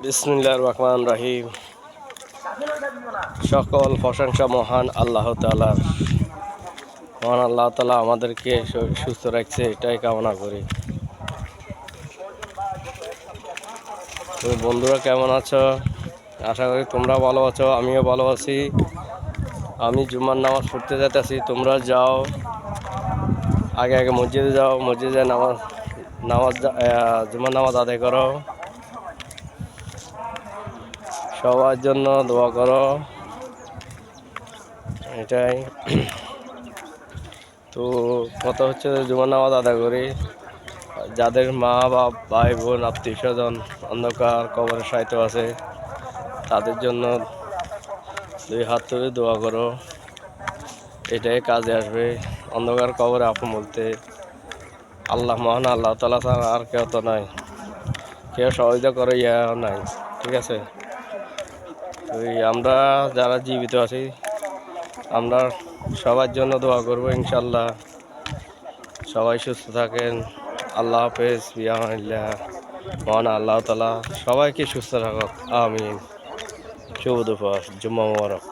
বিসমিল্লাহির রহমানির রহিম। সকল প্রশংসা মহান আল্লাহ তাআলার। মহান আল্লাহ তাআলা আমাদেরকে সুস্থ রাখছে, এটাই কামনা করি। তো বন্ধুরা কেমন আছো? আশা করি তোমরা ভালো আছো, আমিও ভালো আছি। আমি জুমার নামাজ পড়তে যেতেছি, তোমরা যাও, আগে আগে মসজিদে যাও, মসজিদে জুমার নামাজ আদায় করো। সবার জন্য দোয়া করো, এটাই। তো কথা হচ্ছে জুমার নামাজ আদায় করি, যাদের মা বাপ ভাই বোন আত্মীয় স্বজন অন্ধকার কবরে শায়িত আছে, তাদের জন্য দুই হাত তুলে দোয়া করো, এটাই কাজে আসবে। অন্ধকার কবরে আপন বলতে আল্লাহ, মহান আল্লাহ তাআলা ছাড়া আর কেউ তো নাই, কেউ সহযোগিতা করে নাই, ঠিক আছে। ওই আমরা যারা জীবিত আছি, আমরা সবার জন্য দোয়া করবো, ইনশাল্লাহ। সবাই সুস্থ থাকেন। আল্লাহ হাফেজ, বিয়ামানিল্লাহ। মহান আল্লাহ তাআলা সবাইকে সুস্থ রাখুক, আমিন। শুভ দুপুর, জুম্মা মুবারক।